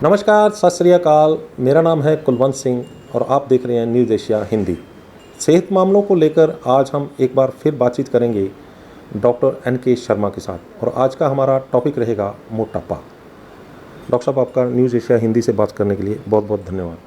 नमस्कार, सत श्री अकाल। मेरा नाम है कुलवंत सिंह और आप देख रहे हैं न्यूज़ एशिया हिंदी। सेहत मामलों को लेकर आज हम एक बार फिर बातचीत करेंगे डॉक्टर NK शर्मा के साथ और आज का हमारा टॉपिक रहेगा मोटापा। डॉक्टर साहब, आपका न्यूज़ एशिया हिंदी से बात करने के लिए बहुत बहुत धन्यवाद।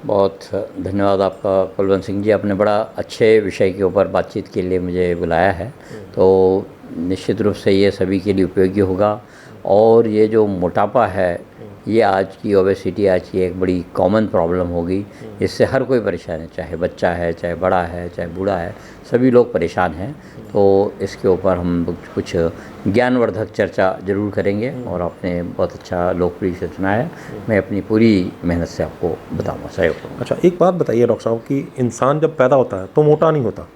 बहुत धन्यवाद आपका कुलवंत सिंह जी। आपने बड़ा अच्छे विषय के ऊपर बातचीत के लिए मुझे बुलाया है, तो निश्चित रूप से ये सभी के लिए उपयोगी होगा। और ये जो मोटापा है, ये आज की ओबेसिटी आज की एक बड़ी कॉमन प्रॉब्लम होगी। इससे हर कोई परेशान है, चाहे बच्चा है, चाहे बड़ा है, चाहे बूढ़ा है, सभी लोग परेशान हैं। तो इसके ऊपर हम कुछ ज्ञानवर्धक चर्चा ज़रूर करेंगे और आपने बहुत अच्छा लोकप्रिय से चुना है। मैं अपनी पूरी मेहनत से आपको बताऊँगा, सहयोग करूँगा। अच्छा, एक बात बताइए डॉक्टर साहब कि इंसान जब पैदा होता है तो मोटा नहीं होता,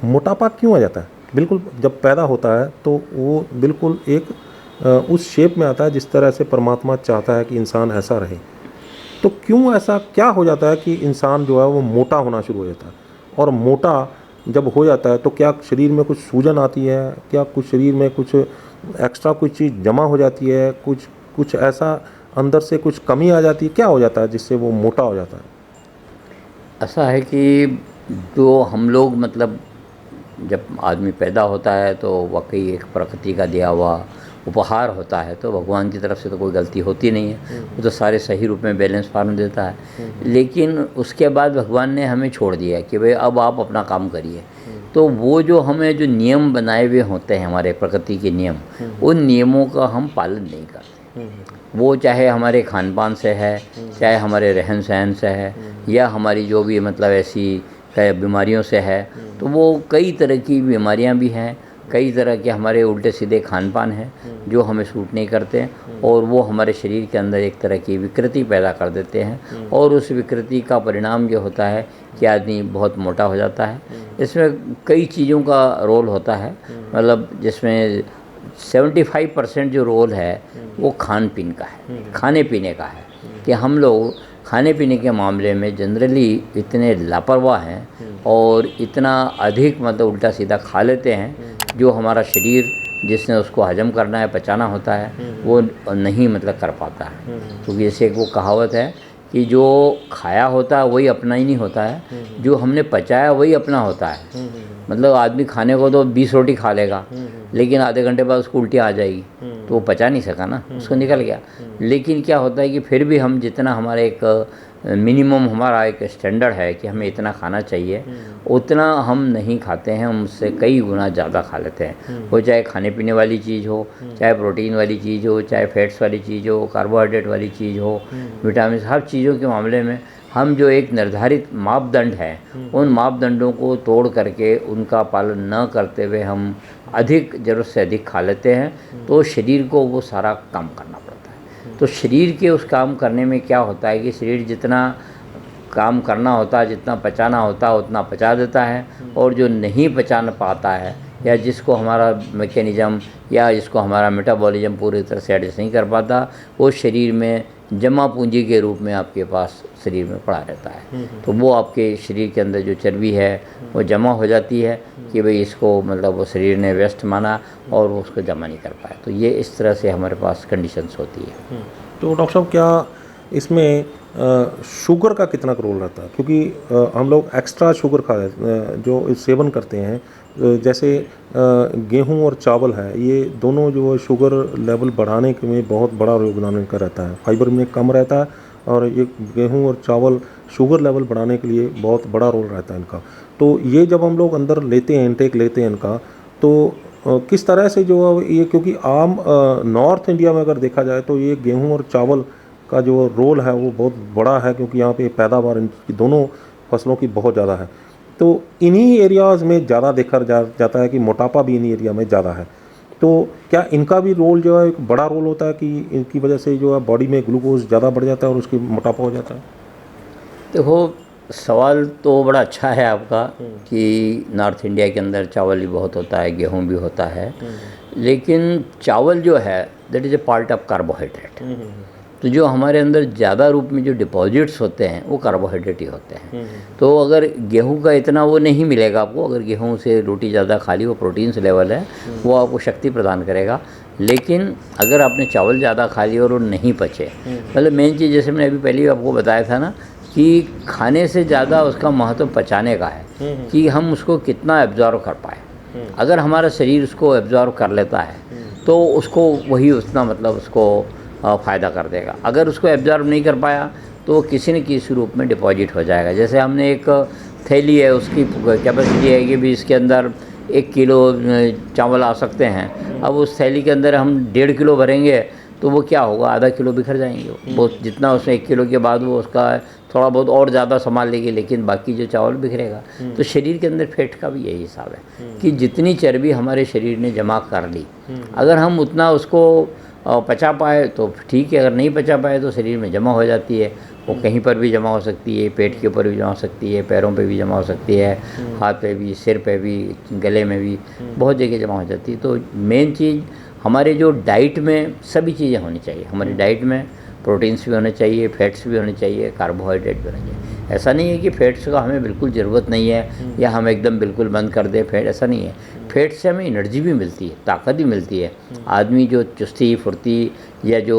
मोटापा क्यों आ जाता है? बिल्कुल जब पैदा होता है तो वो बिल्कुल एक उस शेप में आता है जिस तरह से परमात्मा चाहता है कि इंसान ऐसा रहे। तो क्यों ऐसा क्या हो जाता है कि इंसान जो है वो मोटा होना शुरू हो जाता है? और मोटा जब हो जाता है तो क्या शरीर में कुछ सूजन आती है? क्या कुछ शरीर में कुछ एक्स्ट्रा कुछ चीज़ जमा हो जाती है? कुछ ऐसा अंदर से कुछ कमी आ जाती है? क्या हो जाता है जिससे वो मोटा हो जाता है? ऐसा है कि जो हम लोग मतलब जब आदमी पैदा होता है तो वाकई एक प्रकृति का दिया हुआ उपहार होता है, तो भगवान की तरफ से तो कोई गलती होती नहीं है। वो तो सारे सही रूप में बैलेंस फॉर्म देता है। लेकिन उसके बाद भगवान ने हमें छोड़ दिया कि भाई अब आप अपना काम करिए। तो वो जो हमें जो नियम बनाए हुए होते हैं, हमारे प्रकृति के नियम, उन नियमों का हम पालन नहीं करते। वो चाहे हमारे खान पान से है, चाहे हमारे रहन सहन से है, या हमारी जो भी मतलब ऐसी बीमारियों से है। तो वो कई तरह की बीमारियां भी हैं, कई तरह के हमारे उल्टे सीधे खान पान हैं जो हमें सूट नहीं करते, और वो हमारे शरीर के अंदर एक तरह की विकृति पैदा कर देते हैं। और उस विकृति का परिणाम ये होता है कि आदमी बहुत मोटा हो जाता है। इसमें कई चीज़ों का रोल होता है, मतलब जिसमें 75% जो रोल है वो खान पीन का है, खाने पीने का है। कि हम लोग खाने पीने के मामले में जनरली इतने लापरवाह हैं और इतना अधिक मतलब उल्टा सीधा खा लेते हैं, जो हमारा शरीर जिसने उसको हजम करना है, पचाना होता है, वो नहीं मतलब कर पाता है। क्योंकि जैसे एक वो कहावत है कि जो खाया होता है वही अपना ही नहीं होता है, जो हमने पचाया वही अपना होता है। मतलब आदमी खाने को तो 20 रोटी खा लेगा, लेकिन आधे घंटे बाद उसको उल्टी आ जाएगी, तो वो पचा नहीं सका ना, उसको निकल गया। लेकिन क्या होता है कि फिर भी हम जितना हमारे एक मिनिमम हमारा एक स्टैंडर्ड है कि हमें इतना खाना चाहिए, उतना हम नहीं खाते हैं, हम उससे कई गुना ज़्यादा खा लेते हैं। वो चाहे खाने पीने वाली चीज़ हो, चाहे प्रोटीन वाली चीज़ हो, चाहे फैट्स वाली चीज़ हो, कार्बोहाइड्रेट वाली चीज़ हो, विटामिन, हर चीज़ों के मामले में हम जो एक निर्धारित मापदंड है, उन मापदंडों को तोड़ करके उनका पालन न करते हुए हम अधिक ज़रूरत से अधिक खा लेते हैं। तो शरीर को वो सारा काम करना पड़ता है। तो शरीर के उस काम करने में क्या होता है कि शरीर जितना काम करना होता है, जितना पचाना होता है, उतना पचा देता है। और जो नहीं पचा पाता है, या जिसको हमारा मैकेनिज़्म या जिसको हमारा मेटाबॉलिज्म पूरी तरह से एडजस्ट नहीं कर पाता, वो शरीर में जमा पूंजी के रूप में आपके पास शरीर में पड़ा रहता है। तो वो आपके शरीर के अंदर जो चर्बी है वो जमा हो जाती है कि भाई इसको मतलब वो शरीर ने व्यस्त माना और वो उसको जमा नहीं कर पाया। तो ये इस तरह से हमारे पास कंडीशंस होती है। तो डॉक्टर साहब, क्या इसमें शुगर का कितना रोल रहता है? क्योंकि हम लोग एक्स्ट्रा शुगर जो सेवन करते हैं, जैसे गेहूं और चावल है, ये दोनों जो है शुगर लेवल बढ़ाने के में बहुत बड़ा योगदान इनका रहता है। फाइबर में कम रहता है और ये गेहूं और चावल शुगर लेवल बढ़ाने के लिए बहुत बड़ा रोल रहता है इनका। तो ये जब हम लोग अंदर लेते हैं, इनटेक लेते हैं इनका, तो किस तरह से जो है ये, क्योंकि आम नॉर्थ इंडिया में अगर देखा जाए तो ये गेहूं और चावल का जो रोल है वो बहुत बड़ा है, क्योंकि यहाँ पे पैदावार इनकी दोनों फसलों की बहुत ज़्यादा है। तो इन्हीं एरियाज़ में ज़्यादा देखा जाता है कि मोटापा भी इन्हीं एरिया में ज़्यादा है। तो क्या इनका भी रोल जो है एक बड़ा रोल होता है कि इनकी वजह से जो है बॉडी में ग्लूकोज ज़्यादा बढ़ जाता है और उसकी मोटापा हो जाता है? देखो, सवाल तो बड़ा अच्छा है आपका कि नॉर्थ इंडिया के अंदर चावल भी बहुत होता है, गेहूं भी होता है। लेकिन चावल जो है that is a part of carbohydrate. तो जो हमारे अंदर ज़्यादा रूप में जो डिपॉजिट्स होते हैं वो कार्बोहाइड्रेट ही होते हैं। तो अगर गेहूं का इतना वो नहीं मिलेगा आपको, अगर गेहूं से रोटी ज़्यादा खा ली, वो प्रोटीन्स लेवल है, वो आपको शक्ति प्रदान करेगा। लेकिन अगर आपने चावल ज़्यादा खा लिया और वो नहीं पचे, मतलब मेन चीज़ जैसे मैंने अभी पहले आपको बताया था ना कि खाने से ज़्यादा उसका महत्व पचाने का है कि हम उसको कितना एब्जॉर्व कर पाए। अगर हमारा शरीर उसको एब्जॉर्व कर लेता है तो उसको वही उतना मतलब उसको फ़ायदा कर देगा। अगर उसको एब्जॉर्व नहीं कर पाया तो वो किसी न किसी रूप में डिपॉजिट हो जाएगा। जैसे हमने एक थैली है, उसकी कैपेसिटी है कि भी इसके अंदर 1 किलो चावल आ सकते हैं। अब उस थैली के अंदर हम 1.5 किलो भरेंगे तो वो क्या होगा, आधा किलो बिखर जाएंगे। वो जितना उसमें 1 किलो के बाद वो उसका थोड़ा बहुत और ज़्यादा संभाल लेगी, लेकिन बाकी जो चावल बिखरेगा। तो शरीर के अंदर फैट का भी यही हिसाब है कि जितनी चर्बी हमारे शरीर ने जमा कर ली, अगर हम उतना उसको पचा पाए तो ठीक है, अगर नहीं पचा पाए तो शरीर में जमा हो जाती है। वो कहीं पर भी जमा हो सकती है, पेट के ऊपर भी जमा हो सकती है, पैरों पे भी जमा हो सकती है, हाथ पे भी, सिर पे भी, गले में भी, बहुत जगह जमा हो जाती है। तो मेन चीज़ हमारे जो डाइट में सभी चीज़ें होनी चाहिए। हमारी डाइट में प्रोटीन्स भी होने चाहिए, फैट्स भी होने चाहिए, कार्बोहाइड्रेट भी होने चाहिए। ऐसा नहीं है कि फैट्स का हमें बिल्कुल ज़रूरत नहीं है या हम एकदम बिल्कुल बंद कर दें फैट, ऐसा नहीं है। फैट से हमें एनर्जी भी मिलती है, ताकत भी मिलती है। आदमी जो चुस्ती फुर्ती या जो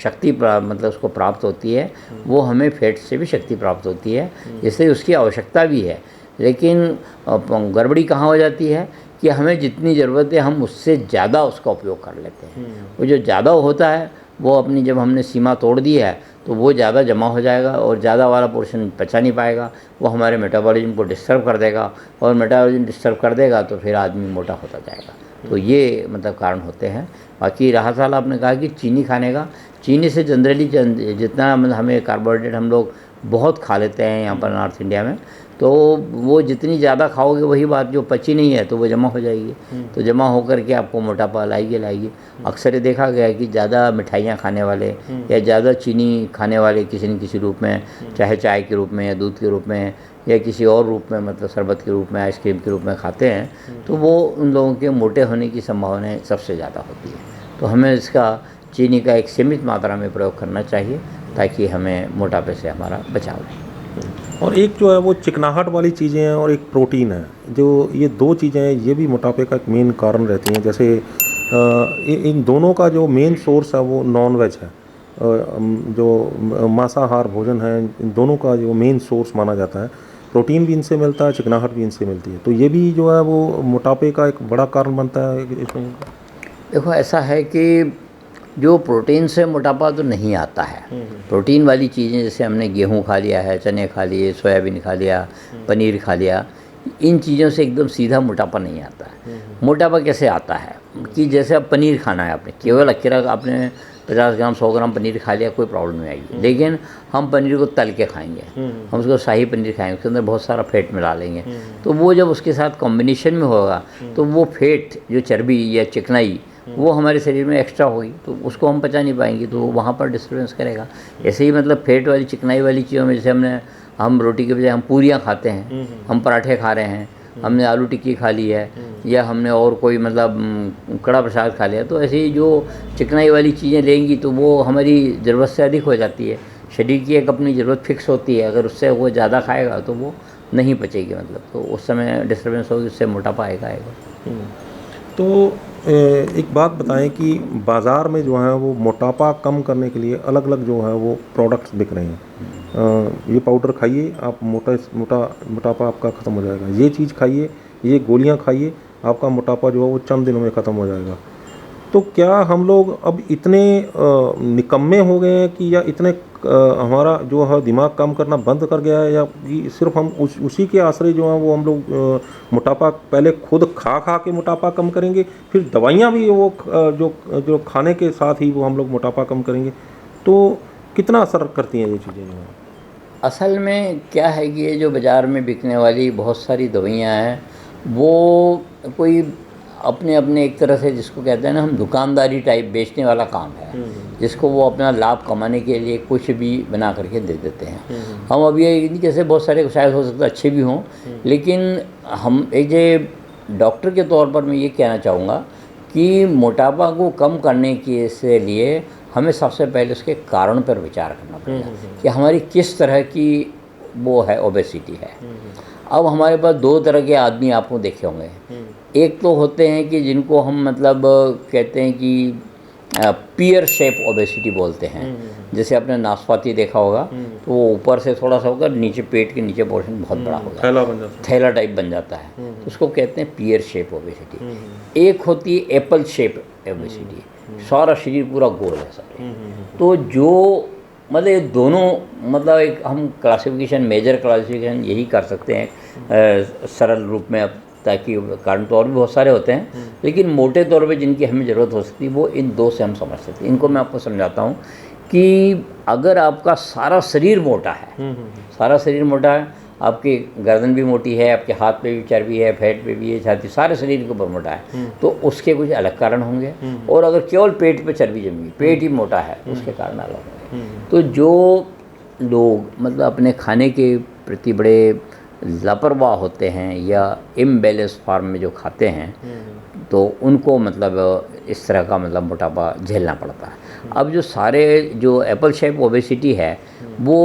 शक्ति मतलब उसको प्राप्त होती है, वो हमें फैट से भी शक्ति प्राप्त होती है, इसलिए उसकी आवश्यकता भी है। लेकिन गड़बड़ी कहाँ हो जाती है कि हमें जितनी ज़रूरत है हम उससे ज़्यादा उसका उपयोग कर लेते हैं। वो जो ज़्यादा होता है वो अपनी जब हमने सीमा तोड़ दी है तो वो ज़्यादा जमा हो जाएगा और ज़्यादा वाला पोर्शन पचा नहीं पाएगा, वो हमारे मेटाबॉलिज्म को डिस्टर्ब कर देगा, और मेटाबॉलिज्म डिस्टर्ब कर देगा तो फिर आदमी मोटा होता जाएगा। तो ये मतलब कारण होते हैं। बाकी रहा सवाल आपने कहा कि चीनी खाने का, चीनी से जनरली जितना मतलब हमें कार्बोहाइड्रेट हम लोग बहुत खा लेते हैं यहाँ पर नॉर्थ इंडिया में, तो वो जितनी ज़्यादा खाओगे वही बात जो पची नहीं है तो वो जमा हो जाएगी। तो जमा होकर के आपको मोटापा लाएगी। अक्सर ये देखा गया है कि ज़्यादा मिठाइयाँ खाने वाले या ज़्यादा चीनी खाने वाले किसी न किसी रूप में, चाहे चाय के रूप में या दूध के रूप में या किसी और रूप में, मतलब शरबत के रूप में, आइसक्रीम के रूप में खाते हैं, तो वो उन लोगों के मोटे होने की संभावनाएँ सबसे ज़्यादा होती है। तो हमें इसका चीनी का एक सीमित मात्रा में प्रयोग करना चाहिए ताकि हमें मोटापे से हमारा बचाव रहे। और एक जो है वो चिकनाहट वाली चीज़ें हैं और एक प्रोटीन है, जो ये 2 चीज़ें हैं, ये भी मोटापे का एक मेन कारण रहती हैं। जैसे इन दोनों का जो मेन सोर्स है वो नॉन वेज है। जो मांसाहार भोजन है, इन दोनों का जो मेन सोर्स माना जाता है। प्रोटीन भी इनसे मिलता है, चिकनाहट भी इनसे मिलती है। तो ये भी जो है वो मोटापे का एक बड़ा कारण बनता है इसमें। देखो ऐसा है कि जो प्रोटीन से मोटापा तो नहीं आता है। प्रोटीन वाली चीज़ें जैसे हमने गेहूँ खा लिया है, चने खा लिए, सोयाबीन खा लिया, पनीर खा लिया, इन चीज़ों से एकदम सीधा मोटापा नहीं आता है। मोटापा कैसे आता है कि जैसे अब पनीर खाना है, आपने केवल अकेला आपने 50 ग्राम 100 ग्राम पनीर खा लिया, कोई प्रॉब्लम नहीं आएगी। लेकिन हम पनीर को तल के खाएंगे, हम उसको शाही पनीर खाएंगे, उसके अंदर बहुत सारा फैट मिला लेंगे, तो वो जब उसके साथ कॉम्बिनेशन में होगा तो वो फैट जो चर्बी या चिकनाई वो हमारे शरीर में एक्स्ट्रा होगी, तो उसको हम पचा नहीं पाएंगे, तो वहाँ पर डिस्टर्बेंस करेगा। ऐसे ही मतलब फैट वाली चिकनाई वाली चीज़ों में जैसे हम रोटी के बजाय हम पूरियाँ खाते हैं, हम पराठे खा रहे हैं, हमने आलू टिक्की खा ली है, या हमने और कोई मतलब कड़ा प्रसाद खा लिया, तो ऐसे ही जो चिकनाई वाली चीज़ें लेंगी तो वो हमारी ज़रूरत से अधिक हो जाती है। शरीर की एक अपनी ज़रूरत फिक्स होती है, अगर उससे वो ज़्यादा खाएगा तो वो नहीं पचेगी, मतलब तो उस समय डिस्टर्बेंस होगी, उससे मोटापा आएगा। तो एक बात बताएं कि बाज़ार में जो है वो मोटापा कम करने के लिए अलग अलग जो है वो प्रोडक्ट्स बिक रहे हैं। ये पाउडर खाइए, आप मोटापा आपका ख़त्म हो जाएगा। ये चीज़ खाइए, ये गोलियां खाइए, आपका मोटापा जो है वो चंद दिनों में ख़त्म हो जाएगा। तो क्या हम लोग अब इतने निकम्मे हो गए हैं कि या इतने हमारा जो है दिमाग काम करना बंद कर गया है, या कि सिर्फ हम उसी के आश्रय जो है वो हम लोग मोटापा पहले खुद खा के मोटापा कम करेंगे, फिर दवाइयाँ भी वो जो खाने के साथ ही वो हम लोग मोटापा कम करेंगे। तो कितना असर करती हैं ये चीज़ें जो हैं? असल में क्या है कि ये जो बाज़ार में बिकने वाली बहुत सारी दवाइयाँ हैं, वो कोई अपने अपने एक तरह से जिसको कहते हैं ना हम दुकानदारी टाइप बेचने वाला काम है, जिसको वो अपना लाभ कमाने के लिए कुछ भी बना करके दे देते हैं। हम अभी जैसे बहुत सारे शायद हो सकता है अच्छे भी हों, लेकिन हम एक डॉक्टर के तौर पर मैं ये कहना चाहूँगा कि मोटापा को कम करने के से लिए हमें सबसे पहले उसके कारण पर विचार करना पड़ेगा कि हमारी किस तरह की वो है ओबेसिटी है। अब हमारे पास दो तरह के आदमी आपको देखे होंगे। एक तो होते हैं कि जिनको हम मतलब कहते हैं कि पियर शेप ओबेसिटी बोलते हैं। जैसे आपने नाशपाती देखा होगा तो वो ऊपर से थोड़ा सा होकर नीचे पेट के नीचे पोर्शन बहुत बड़ा होगा, थैला बन जाता थैला टाइप बन जाता है, तो उसको कहते हैं पियर शेप ओबेसिटी। एक होती है एप्पल शेप ओबेसिटी, सारा शरीर पूरा गोल है सारे। तो जो मतलब ये दोनों मतलब एक हम क्लासिफिकेशन, मेजर क्लासिफिकेशन यही कर सकते हैं सरल रूप में। अब ताकि कारण तो और भी बहुत सारे होते हैं, लेकिन मोटे तौर पे जिनकी हमें ज़रूरत हो सकती है वो इन दो से हम समझ सकते हैं। इनको मैं आपको समझाता हूँ कि अगर आपका सारा शरीर मोटा है, सारा शरीर मोटा है, आपकी गर्दन भी मोटी है, आपके हाथ पे भी चर्बी है, पेट पे भी है, छाती, सारे शरीर के ऊपर मोटा है, तो उसके कुछ अलग कारण होंगे। और अगर केवल पेट पे चर्बी जमी, पेट ही मोटा है, उसके कारण अलग होंगे। तो जो लोग मतलब अपने खाने के प्रति बड़े लापरवाह होते हैं या इम्बैलेंस फार्म में जो खाते हैं, तो उनको मतलब इस तरह का मतलब मोटापा झेलना पड़ता है। अब जो सारे जो एप्पल शेप ओबेसिटी है वो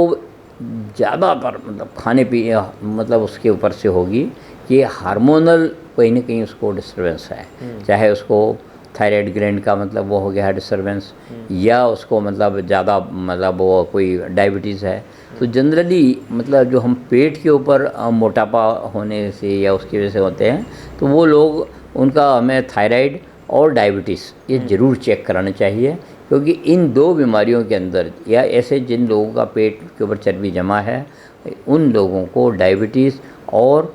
ज़्यादातर मतलब खाने पीने मतलब उसके ऊपर से होगी कि हार्मोनल कहीं ना कहीं उसको डिस्टर्बेंस है, चाहे उसको थायराइड ग्लैंड का मतलब वो हो गया है डिस्टर्बेंस, या उसको मतलब ज़्यादा मतलब वो कोई डायबिटीज़ है। तो जनरली मतलब जो हम पेट के ऊपर मोटापा होने से या उसकी वजह से होते हैं, तो वो लोग उनका हमें थायराइड और डायबिटीज़ ये ज़रूर चेक कराना चाहिए, क्योंकि इन दो बीमारियों के अंदर या ऐसे जिन लोगों का पेट के ऊपर चर्बी जमा है उन लोगों को डायबिटीज़ और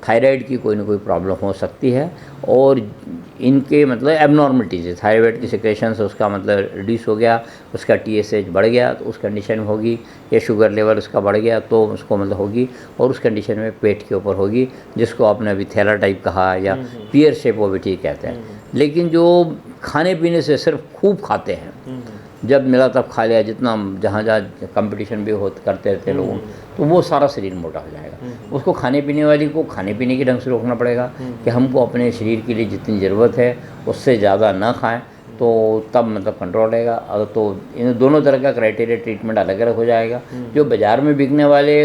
थायराइड की कोई ना कोई प्रॉब्लम हो सकती है। और इनके मतलब एबनॉर्मलिटीज़ है, थायराइड की सिक्रेशन से उसका मतलब रिड्यूस हो गया, उसका TSH बढ़ गया तो उस कंडीशन में होगी, या शुगर लेवल उसका बढ़ गया तो उसको मतलब होगी, और उस कंडीशन में पेट के ऊपर होगी, जिसको आपने अभी थैला टाइप कहा या पियर शेप ओबेसिटी कहते हैं। लेकिन जो खाने पीने से सिर्फ खूब खाते हैं, जब मिला तब खा लिया, जितना जहाँ जहाँ कंपटीशन भी हो करते रहते लोग, तो वो सारा शरीर मोटा हो जाएगा। उसको खाने पीने वाली को खाने पीने के ढंग से रोकना पड़ेगा कि हमको अपने शरीर के लिए जितनी ज़रूरत है उससे ज़्यादा ना खाएं, तो तब मतलब कंट्रोल रहेगा। अगर तो इन दोनों तरह का क्राइटेरिया ट्रीटमेंट अलग अलग हो जाएगा। जो बाज़ार में बिकने वाले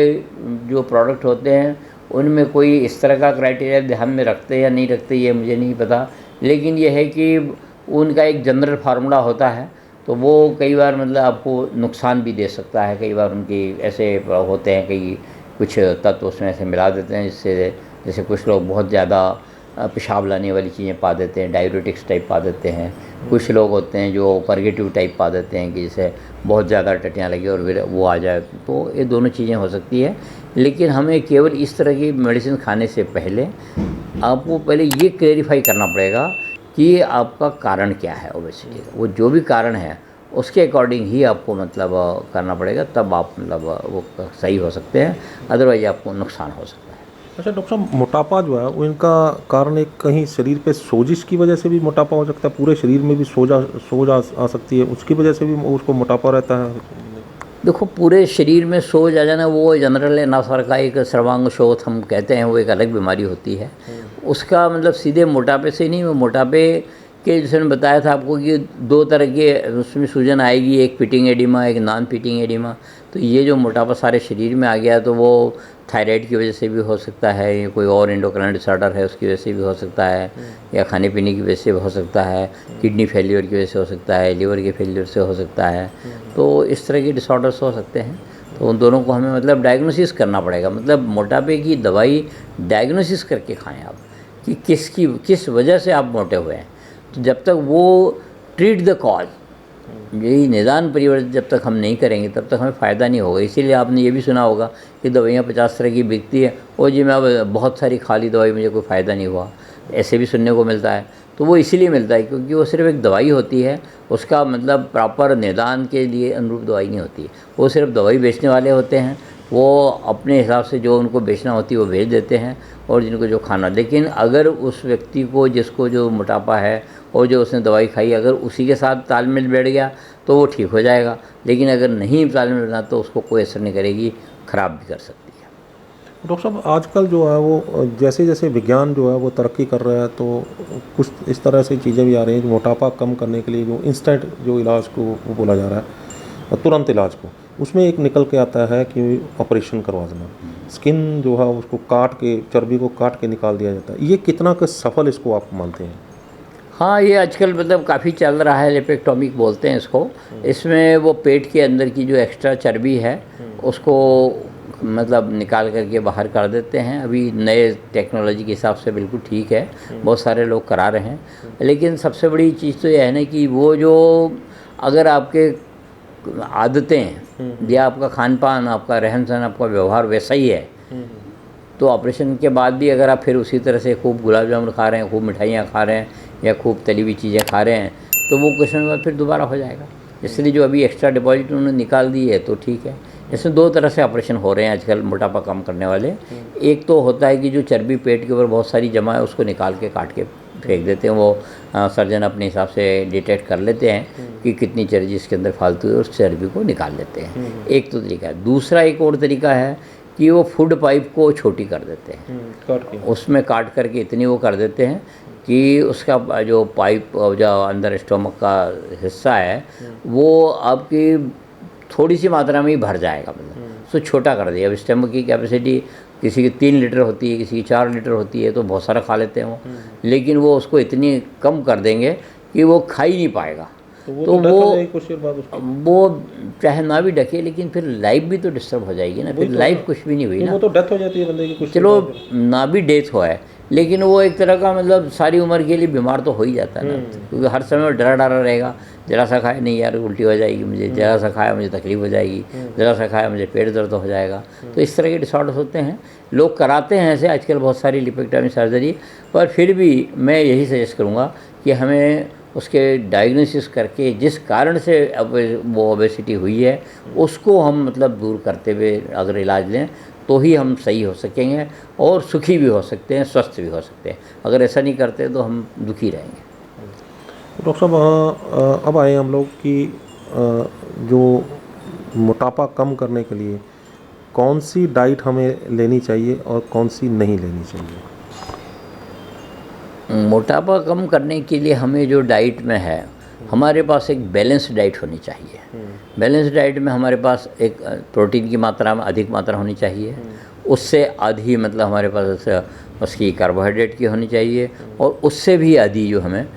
जो प्रोडक्ट होते हैं उनमें कोई इस तरह का क्राइटेरिया ध्यान में रखते या नहीं रखते ये मुझे नहीं पता, लेकिन यह है कि उनका एक जनरल फार्मूला होता है, तो वो कई बार मतलब आपको नुकसान भी दे सकता है। कई बार उनकी ऐसे होते हैं, कई कुछ तत्व उसमें ऐसे मिला देते हैं जिससे जैसे कुछ लोग बहुत ज़्यादा पेशाब लाने वाली चीज़ें पा देते हैं, डाययूरेटिक्स टाइप पा देते हैं। कुछ लोग होते हैं जो परगेटिव टाइप पा देते हैं कि जैसे बहुत ज़्यादा टट्टियाँ लगी और फिर वो आ जाए, तो ये दोनों चीज़ें हो सकती है। लेकिन हमें केवल इस तरह की मेडिसिन खाने से पहले आपको पहले ये क्लेरिफाई करना पड़ेगा कि आपका कारण क्या है ओबेसिटी का। वो जो भी कारण है उसके अकॉर्डिंग ही आपको मतलब करना पड़ेगा, तब आप मतलब वो सही हो सकते हैं, अदरवाइज आपको नुकसान हो सकता है। अच्छा डॉक्टर साहब, मोटापा जो है वो इनका कारण एक कहीं शरीर पे सोजिश की वजह से भी मोटापा हो सकता है, पूरे शरीर में भी सोज आ सकती है, उसकी वजह से भी उसको मोटापा रहता है? देखो, पूरे शरीर में सोज आ जाना वो जनरल नसर का एक सर्वांग शोथ हम कहते हैं, वो एक अलग बीमारी होती है। उसका मतलब सीधे मोटापे से नहीं, वो मोटापे के जैसे मैंने बताया था आपको कि दो तरह के उसमें सूजन आएगी, एक फिटिंग एडिमा, एक नॉन फिटिंग एडिमा। तो ये जो मोटापा सारे शरीर में आ गया तो वो थायराइड की वजह से भी हो सकता है, या कोई और एंडोक्राइन डिसऑर्डर है उसकी वजह से भी हो सकता है, या खाने पीने की वजह से भी हो सकता है, किडनी फेलियर की वजह से हो सकता है, लीवर के फेलियर से हो सकता है। तो इस तरह के डिसऑर्डर्स हो सकते हैं। तो उन दोनों को हमें मतलब डायग्नोसिस करना पड़ेगा। मतलब मोटापे की दवाई डायग्नोसिस करके खाएं आप कि किस वजह से आप मोटे हुए हैं। तो जब तक वो ट्रीट द कॉज, यही निदान परिवर्तन जब तक हम नहीं करेंगे तब तक हमें फ़ायदा नहीं होगा। इसीलिए आपने ये भी सुना होगा कि दवाइयाँ 50 तरह की बिकती है, और जी मैं अब बहुत सारी खा ली दवाई, मुझे कोई फ़ायदा नहीं हुआ, ऐसे भी सुनने को मिलता है। तो वो इसीलिए मिलता है क्योंकि वो सिर्फ एक दवाई होती है, उसका मतलब प्रॉपर निदान के लिए अनुरूप दवाई नहीं होती है। वो सिर्फ दवाई बेचने वाले होते हैं, वो अपने हिसाब से जो उनको बेचना होती है वो बेच देते हैं, और जिनको जो खाना। लेकिन अगर उस व्यक्ति को जिसको जो मोटापा है और जो उसने दवाई खाई अगर उसी के साथ तालमेल बैठ गया तो वो ठीक हो जाएगा, लेकिन अगर नहीं तालमेल बैठा तो उसको कोई असर नहीं करेगी, ख़राब भी कर सकती है। डॉक्टर साहब आजकल जो है वो जैसे जैसे विज्ञान जो है वो तरक्की कर रहा है, तो कुछ इस तरह से चीज़ें भी आ रही हैं जो मोटापा कम करने के लिए जो इंस्टेंट जो इलाज को वो बोला जा रहा है, तुरंत इलाज को, उसमें एक निकल के आता है कि ऑपरेशन करवा देना, स्किन जो है उसको काट के, चर्बी को काट के निकाल दिया जाता है। ये कितना का सफल इसको आप मानते हैं? हाँ, ये आजकल मतलब काफ़ी चल रहा है, लिपेक्टोमिक बोलते हैं इसको। इसमें वो पेट के अंदर की जो एक्स्ट्रा चर्बी है उसको मतलब निकाल करके बाहर कर देते हैं। अभी नए टेक्नोलॉजी के हिसाब से बिल्कुल ठीक है, बहुत सारे लोग करा रहे हैं। लेकिन सबसे बड़ी चीज़ तो यह है ना कि वो जो अगर आपके आदतें या आपका खान पान, आपका रहन सहन, आपका व्यवहार वैसा ही है, तो ऑपरेशन के बाद भी अगर आप फिर उसी तरह से खूब गुलाब जामुन खा रहे हैं, खूब मिठाइयाँ खा रहे हैं या खूब तली हुई चीज़ें खा रहे हैं, तो वो कुछ समय बाद फिर दोबारा हो जाएगा। इसलिए जो अभी एक्स्ट्रा डिपॉजिट उन्होंने निकाल दी है तो ठीक है। इसमें दो तरह से ऑपरेशन हो रहे हैं आजकल मोटापा कम करने वाले। एक तो होता है कि जो चर्बी पेट के ऊपर बहुत सारी जमा है उसको निकाल के काट के फेंक देते हैं, वो सर्जन अपने हिसाब से डिटेक्ट कर लेते हैं कि कितनी चर्बी इसके अंदर फालतू है, उस चर्बी को निकाल लेते हैं। एक तो तरीका है। दूसरा एक और तरीका है कि वो फूड पाइप को छोटी कर देते हैं, उसमें काट करके इतनी वो कर देते हैं कि उसका जो पाइप जो अंदर स्टोमक का हिस्सा है वो आपकी थोड़ी सी मात्रा में ही भर जाएगा, मतलब उसको छोटा कर दिया। अब स्टोमक की कैपेसिटी किसी की 3 लीटर होती है, किसी की 4 लीटर होती है, तो बहुत सारा खा लेते हैं वो, लेकिन वो उसको इतनी कम कर देंगे कि वो खा ही नहीं पाएगा। तो वो चाहे ना भी ढके, लेकिन फिर लाइफ भी तो डिस्टर्ब हो जाएगी ना, फिर लाइफ कुछ भी नहीं हुई ना, वो तो डेथ हो जाती है बंदे की कुछ। चलो ना भी डेथ हो है, लेकिन वो एक तरह का मतलब सारी उम्र के लिए बीमार तो हो ही जाता है ना, क्योंकि हर समय डरा डरा रहेगा। जरा सा खाए नहीं यार उल्टी हो जाएगी मुझे, जरा सा खाया मुझे तकलीफ हो जाएगी, जरा सा खाया मुझे पेट दर्द हो जाएगा। तो इस तरह के डिसऑर्डर्स होते हैं, लोग कराते हैं ऐसे आजकल बहुत सारी लिपेक्टोमी सर्जरी। पर फिर भी मैं यही सजेस्ट करूँगा कि हमें उसके डायग्नोसिस करके जिस कारण से अब वो ओबेसिटी हुई है उसको हम मतलब दूर करते हुए अगर इलाज लें तो ही हम सही हो सकेंगे और सुखी भी हो सकते हैं, स्वस्थ भी हो सकते हैं। अगर ऐसा नहीं करते तो हम दुखी रहेंगे। डॉक्टर साहब अब आए हम लोग कि जो मोटापा कम करने के लिए कौन सी डाइट हमें लेनी चाहिए और कौन सी नहीं लेनी चाहिए? मोटापा कम करने के लिए हमें जो डाइट में है, हमारे पास एक बैलेंस डाइट होनी चाहिए। बैलेंस डाइट में हमारे पास एक प्रोटीन की मात्रा में अधिक मात्रा होनी चाहिए, उससे आधी मतलब हमारे पास उसकी कार्बोहाइड्रेट की होनी चाहिए, और उससे भी आधी जो हमें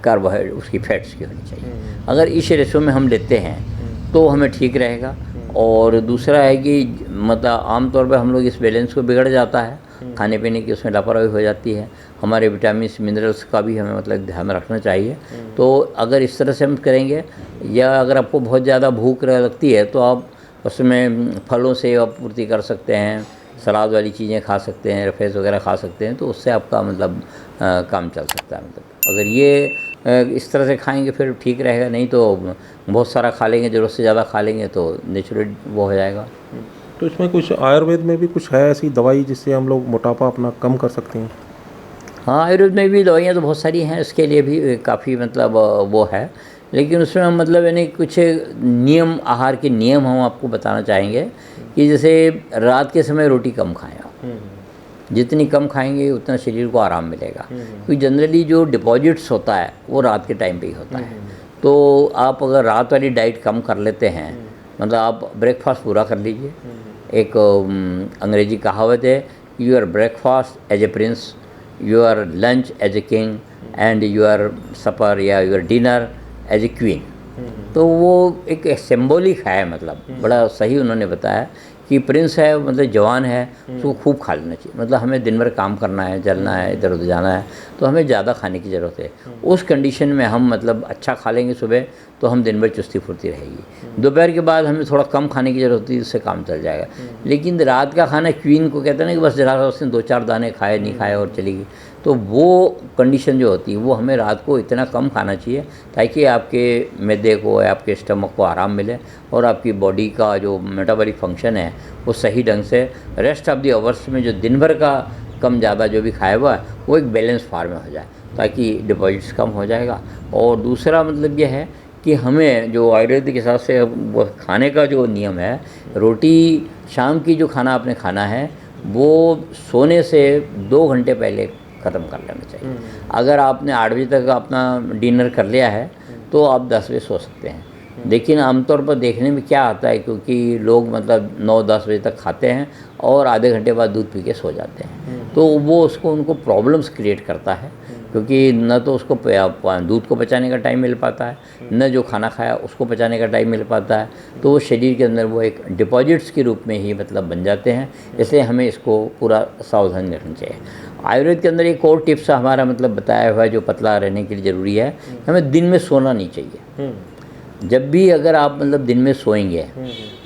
कार्बोहाइड्रेट उसकी फैट्स की होनी चाहिए। अगर इस रेशो में हम लेते हैं तो हमें ठीक रहेगा। और दूसरा है कि मतलब आमतौर पर हम लोग इस बैलेंस को बिगड़ जाता है, खाने पीने की उसमें लापरवाही हो जाती है, हमारे विटामिन मिनरल्स का भी हमें मतलब ध्यान रखना चाहिए। तो अगर इस तरह से हम करेंगे, या अगर आपको बहुत ज़्यादा भूख लगती है तो आप उसमें फलों से आप पूर्ति कर सकते हैं, सलाद वाली चीज़ें खा सकते हैं, रफेज वगैरह खा सकते हैं, तो उससे आपका मतलब काम चल सकता है। मतलब अगर ये इस तरह से खाएंगे फिर ठीक रहेगा, नहीं तो बहुत सारा खा लेंगे, ज़रूरत से ज़्यादा खा लेंगे तो नेचुरल वो हो जाएगा। तो इसमें कुछ आयुर्वेद में भी कुछ है ऐसी दवाई जिससे हम लोग मोटापा अपना कम कर सकते हैं? हाँ, आयुर्वेद में भी दवाइयाँ तो बहुत सारी हैं, इसके लिए भी काफ़ी मतलब वो है, लेकिन उसमें हम मतलब यानी कुछ नियम, आहार के नियम हम आपको बताना चाहेंगे कि जैसे रात के समय रोटी कम खाएं आप, जितनी कम खाएंगे उतना शरीर को आराम मिलेगा, क्योंकि जनरली जो डिपॉजिट्स होता है वो रात के टाइम पे ही होता है। तो आप अगर रात वाली डाइट कम कर लेते हैं, मतलब आप ब्रेकफास्ट पूरा कर लीजिए। एक अंग्रेजी कहावत है, your breakfast as a prince, your lunch as a king, and your supper या your dinner as a queen. तो वो एक सिंबॉलिक है, मतलब बड़ा सही उन्होंने बताया कि प्रिंस है मतलब जवान है, उसको खूब खा लेना चाहिए। मतलब हमें दिन भर काम करना है, चलना है, इधर उधर जाना है, तो हमें ज़्यादा खाने की ज़रूरत है। उस कंडीशन में हम मतलब अच्छा खा लेंगे सुबह तो हम दिन भर चुस्ती फुर्ती रहेगी। दोपहर के बाद हमें थोड़ा कम खाने की ज़रूरत होती है, उससे काम चल जाएगा। लेकिन रात का खाना क्वीन को कहते हैं ना कि बस जरा सा उसने 2-4 दाने खाए, नहीं खाए और चली गई, तो वो कंडीशन जो होती है वो हमें रात को इतना कम खाना चाहिए ताकि आपके मैदे को, आपके स्टमक को आराम मिले और आपकी बॉडी का जो मेटाबॉलिक फंक्शन है वो सही ढंग से रेस्ट ऑफ द आवर्स में जो दिन भर का कम ज़्यादा जो भी खाया हुआ है वो एक बैलेंस फॉर्म में हो जाए, ताकि डिपॉजिट्स कम हो जाएगा। और दूसरा मतलब यह है कि हमें जो आयुर्वेद के हिसाब से वो खाने का जो नियम है, रोटी शाम की जो खाना आपने खाना है वो सोने से 2 घंटे पहले ख़त्म कर लेना चाहिए। अगर आपने 8 बजे तक अपना डिनर कर लिया है तो आप 10 बजे सो सकते हैं। लेकिन आमतौर पर देखने में क्या आता है, क्योंकि लोग मतलब 9-10 बजे तक खाते हैं और आधे घंटे बाद दूध पी के सो जाते हैं, तो वो उनको प्रॉब्लम्स क्रिएट करता है, क्योंकि न तो उसको दूध को पचाने का टाइम मिल पाता है, न जो खाना खाया उसको पचाने का टाइम मिल पाता है, तो वो शरीर के अंदर वो एक डिपॉजिट्स के रूप में ही मतलब बन जाते हैं। इसलिए हमें इसको पूरा सावधानी रखनी चाहिए। आयुर्वेद के अंदर एक और टिप्स हमारा मतलब बताया हुआ है जो पतला रहने के लिए ज़रूरी है, हमें दिन में सोना नहीं चाहिए। जब भी अगर आप मतलब दिन में सोएंगे,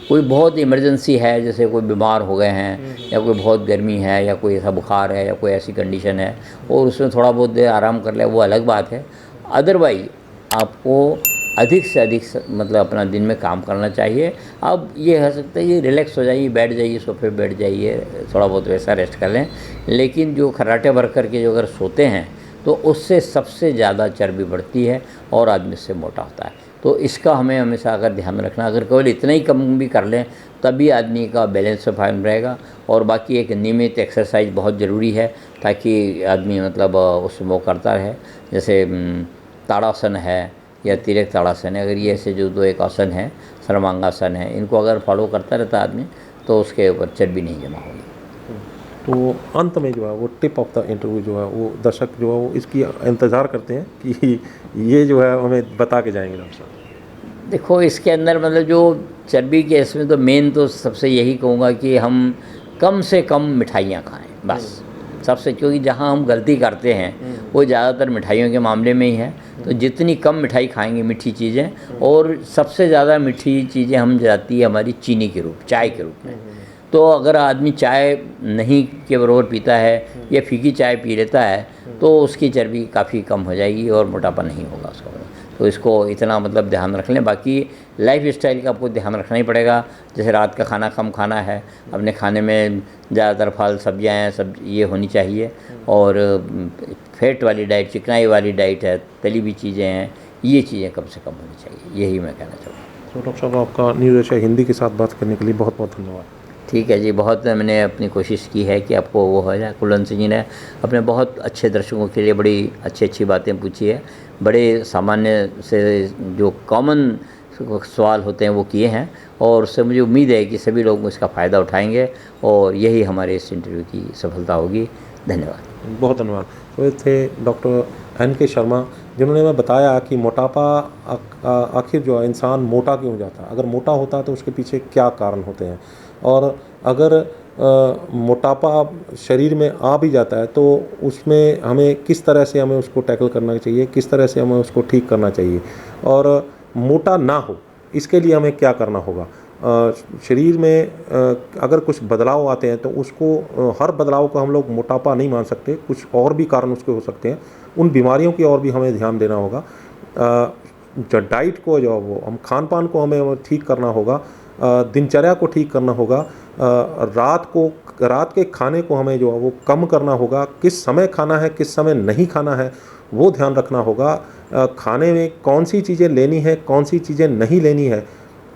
कोई बहुत इमरजेंसी है, जैसे कोई बीमार हो गए हैं या कोई बहुत गर्मी है या कोई ऐसा बुखार है या कोई ऐसी कंडीशन है और उसमें थोड़ा बहुत देर आराम कर ले, वो अलग बात है। अदरवाइज आपको अधिक से अधिक मतलब अपना दिन में काम करना चाहिए। अब ये हो सकता है ये रिलैक्स हो जाइए, बैठ जाइए, सोफे पे बैठ जाइए, थोड़ा बहुत वैसा रेस्ट कर लें। लेकिन जो खर्राटे भर करके जो अगर सोते हैं तो उससे सबसे ज़्यादा चर्बी बढ़ती है और आदमी उससे मोटा होता है। तो इसका हमें हमेशा अगर ध्यान रखना, अगर केवल इतना ही कम भी कर लें तभी आदमी का बैलेंस फाइन रहेगा। और बाकी एक नियमित एक्सरसाइज बहुत ज़रूरी है ताकि आदमी मतलब उसमें वो करता रहे। जैसे ताड़ासन है या तिर्यक ताड़ासन है, अगर ये ऐसे जो 2 एक आसन है, सर्वांगासन है, इनको अगर फॉलो करता रहता आदमी तो उसके ऊपर चर्बी नहीं जमा होगी। तो अंत में जो है वो टिप ऑफ द इंटरव्यू जो है वो दर्शक जो है वो इसकी इंतज़ार करते हैं कि ये जो है हमें बता के जाएंगे डॉक्टर साहब। देखो इसके अंदर मतलब जो चर्बी के इसमें तो मेन तो सबसे यही कहूँगा कि हम कम से कम मिठाइयाँ खाएं बस सबसे, क्योंकि जहाँ हम गलती करते हैं वो ज़्यादातर मिठाइयों के मामले में ही है। तो जितनी कम मिठाई खाएंगे मीठी चीज़ें, और सबसे ज़्यादा मीठी चीज़ें हम जाती है हमारी चीनी के रूप, चाय के रूप में। तो अगर आदमी चाय नहीं के बराबर पीता है या फीकी चाय पी लेता है तो उसकी चर्बी काफ़ी कम हो जाएगी और मोटापा नहीं होगा उसको। तो इसको इतना मतलब ध्यान रख लें। बाकी लाइफ स्टाइल का आपको ध्यान रखना ही पड़ेगा। जैसे रात का खाना कम खाना है, अपने खाने में ज़्यादातर फल सब्जियाँ हैं, सब ये होनी चाहिए। और फैट वाली डाइट, चिकनाई वाली डाइट है, तली हुई चीज़ें हैं, ये चीज़ें कम से कम होनी चाहिए। यही मैं कहना चाहूँगा। तो डॉक्टर साहब आपका न्यूज़ एशिया हिंदी के साथ बात करने के लिए बहुत बहुत धन्यवाद। ठीक है जी, बहुत मैंने अपनी कोशिश की है कि आपको वो हो जाए। कुलवंत जी ने अपने बहुत अच्छे दर्शकों के लिए बड़ी अच्छी बातें पूछी है, बड़े सामान्य से जो कॉमन सवाल होते हैं वो किए हैं, और उससे मुझे उम्मीद है कि सभी लोग इसका फ़ायदा उठाएंगे और यही हमारे इस इंटरव्यू की सफलता होगी। धन्यवाद। बहुत धन्यवाद। तो ये थे डॉक्टर NK शर्मा, जिन्होंने हमें बताया कि मोटापा आखिर जो है इंसान मोटा क्यों हो जाता है, अगर मोटा होता है तो उसके पीछे क्या कारण होते हैं, और अगर मोटापा शरीर में आ भी जाता है तो उसमें हमें किस तरह से हमें उसको टैकल करना चाहिए, किस तरह से हमें उसको ठीक करना चाहिए, और मोटा ना हो इसके लिए हमें क्या करना होगा। शरीर में अगर कुछ बदलाव आते हैं तो उसको हर बदलाव को हम लोग मोटापा नहीं मान सकते, कुछ और भी कारण उसके हो सकते हैं। उन बीमारियों की और भी हमें ध्यान देना होगा। जो डाइट को जो वो हम खान पान को हमें ठीक करना होगा, दिनचर्या को ठीक करना होगा, रात के खाने को हमें जो है वो कम करना होगा, किस समय खाना है किस समय नहीं खाना है वो ध्यान रखना होगा। खाने में कौन सी चीज़ें लेनी है कौन सी चीज़ें नहीं लेनी है,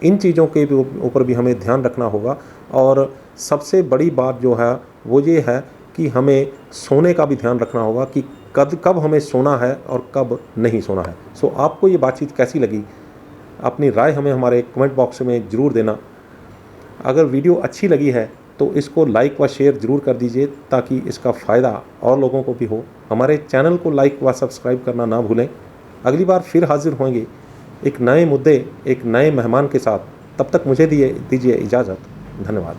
इन चीज़ों के ऊपर भी हमें ध्यान रखना होगा। और सबसे बड़ी बात जो है वो ये है कि हमें सोने का भी ध्यान रखना होगा कि कब हमें सोना है और कब नहीं सोना है। सो आपको ये बातचीत कैसी लगी, अपनी राय हमें हमारे कमेंट बॉक्स में ज़रूर देना। अगर वीडियो अच्छी लगी है तो इसको लाइक व शेयर ज़रूर कर दीजिए ताकि इसका फ़ायदा और लोगों को भी हो। हमारे चैनल को लाइक व सब्सक्राइब करना ना भूलें। अगली बार फिर हाजिर होंगे एक नए मुद्दे, एक नए मेहमान के साथ। तब तक मुझे दीजिए इजाज़त। धन्यवाद।